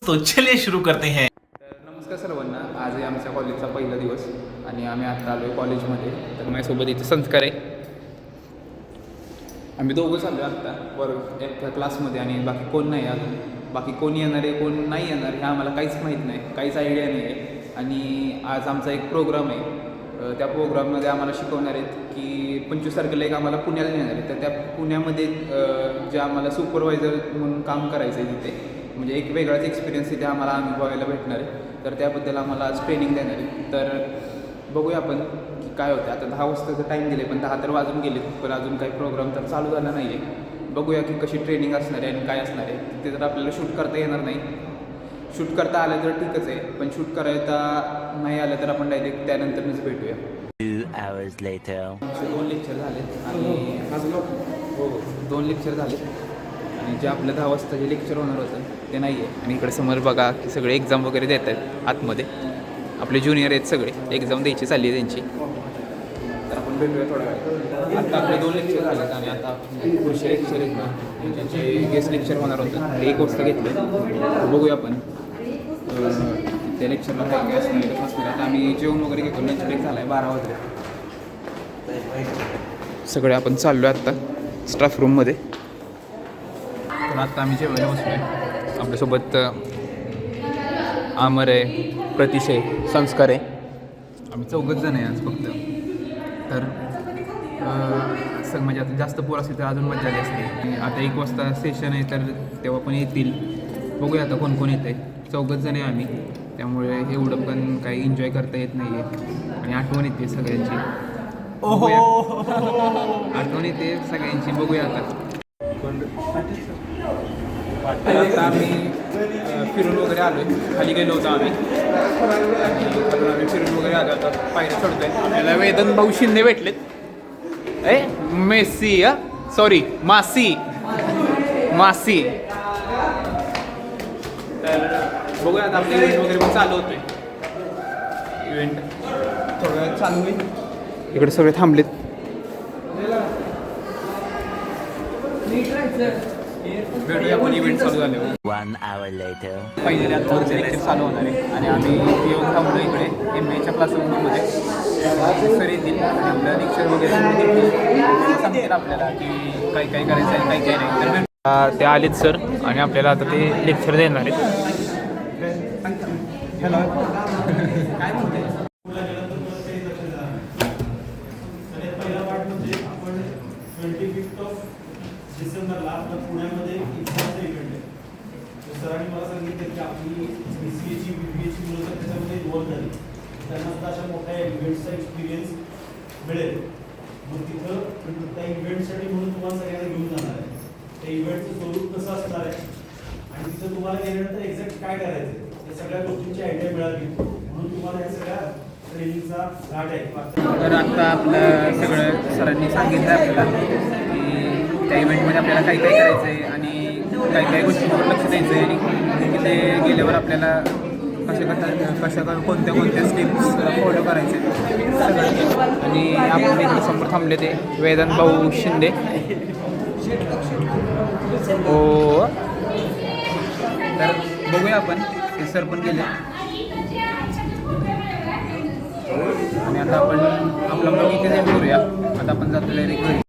तो चलिए शुरू करते हैं. नमस्कार सर्वांना. आज आहे आमच्या कॉलेजचा पहिला दिवस आणि आम्ही आता आलो आहे कॉलेजमध्ये. तर माझ्यासोबत इथे संस्कार आहे. आम्ही दोघं चाललो आहे आत्ता एका क्लासमध्ये आणि बाकी कोण नाही अजून. बाकी कोण येणार आहे कोण नाही येणार हे आम्हाला काहीच माहीत नाही, काहीच आयडिया नाही आहे. आणि आज आमचा एक प्रोग्राम आहे. त्या प्रोग्राममध्ये आम्हाला शिकवणार आहेत की 25 तारखेला एक आम्हाला पुण्याला नेणार आहे. तर त्या पुण्यामध्ये जे आम्हाला सुपरवायझर म्हणून काम करायचं आहे तिथे, म्हणजे एक वेगळाच एक्सपिरियन्स तिथे आम्हाला अनुभवायला भेटणार आहे. तर त्याबद्दल आम्हाला आज ट्रेनिंग देणार आहे. तर बघूया आपण की काय होतं. आता 10 वाजताचं टाईम दिले पण 10 तर वाजून गेले, पण अजून काही प्रोग्राम तर चालू झाला नाही आहे. बघूया की कशी ट्रेनिंग असणार आहे आणि काय असणार आहे. तिथे तर आपल्याला शूट करता येणार नाही. शूट करता आलं तर ठीकच आहे, पण शूट करायला नाही आलं तर आपण डायरेक्ट त्यानंतरच भेटूया. 2 hours later. 2 लेक्चर झालेत आणि हो 2 लेक्चर झालेत आणि जे आपलं 10 वाजता जे लेक्चर होणार होतं ते नाही आहे. आणि इकडे समोर बघा की सगळे एक्झाम वगैरे देत आहेत आतमध्ये. आपले ज्युनियर आहेत सगळे, एक्झाम द्यायची चालली आहे त्यांची. तर आपण भेटूया थोड्या वेळ. आता आपले 2 लेक्चर झालेत आणि आता पुढचे लेक्चर आहेत ना, म्हणजे जे गेस्ट लेक्चर होणार होतं ते 1 वाजता घेतलं. बघूया आपण त्या लेक्चरला काय काय असणार कसं असणार. आता आम्ही जेवण वगैरे घेतो. लंच ब्रेक झाला आहे, 12 वाजले. सगळे आपण चाललो आहे आत्ता स्टाफ रूममध्ये. तर आत्ता आम्ही जेवायला बसलो आहे. आपल्यासोबत अमर आहे, प्रतीश आहे, संस्कार आहे. आम्ही 4 जण आहे आज फक्त. तर म्हणजे आता जास्त पोर असतील तर अजून मजा आली असते. आता 1 वाजता सेशन आहे तर तेव्हा पण येतील. बघूया आता कोण कोण येते. 4 जण आहे आम्ही, त्यामुळे एवढं पण काही एन्जॉय करता येत नाही आहे. आणि आठवण येते सगळ्यांची. आठवण येते सगळ्यांची. बघूया आता. आता आम्ही फिरून वगैरे आलो आहे. खाली गेलो होतो आम्ही आम्ही फिरून वगैरे आलो. आता पायऱ्या चढतोय. आपल्याला वेदन भाऊ शिंदे भेटलेत. मेसी सॉरी मासी तर बघूया आता आपले इव्हेंट वगैरे पण चालू होतोय. इव्हेंट थोड्या वेळ चालू होईल. इकडे सगळे थांबलेत. भेटूया आपण इव्हेंट चालू झाले. 1 hour later. पहिले आता पुढचे लेक्चर चालू होणार आहे आणि आम्ही येऊन थांबलो इकडे MA क्लासरूममध्ये. सर येतील आणि आपलं लेक्चर वगैरे सांगतील आपल्याला की काय काय करायचं आहे काय काय नाही. तर ते आलेत सर आणि आपल्याला आता ते लेक्चर देणार आहेत. काय म्हणते डिसेंबरला आपल्या पुण्यामध्ये एक्झामचा इव्हेंट आहे. तर सरांनी मला सांगितलं की आपली BCAची BBAची मुलं तर त्याच्यामध्ये इन्व्हॉल्व झाली, त्यांना सुद्धा अशा मोठ्या इव्हेंट्सचा एक्सपिरियन्स मिळेल. मग तिथं त्या इव्हेंटसाठी म्हणून तुम्हाला सगळ्यांना घेऊन जाणार आहे. त्या इव्हेंटचं स्वरूप कसं असणार आहे आणि तिथं तुम्हाला गेल्यानंतर एक्झॅक्ट काय करायचं आहे या सगळ्या गोष्टींची आयडिया मिळाली म्हणून तुम्हाला या सगळ्या ट्रेनिंगचा घाट आहे. तर आत्ता आपलं सगळं सरांनी सांगितलं आपल्याला की त्या इव्हेंटमध्ये आपल्याला काय काय करायचं आहे आणि काय काय गोष्टींवर लक्ष द्यायचं आहे आणि तिथे गेल्यावर आपल्याला कोणत्या स्टेप्स फॉलो करायचे सगळं. आणि आपण इथे समोर थांबले ते वेदांत भाऊ शिंदे. हो तर बघूया आपण. ते सर पण गेले आणि आता आपण आपला ब्लॉग इथे करूया. आता आपण जातो डायरेक्ट घरी.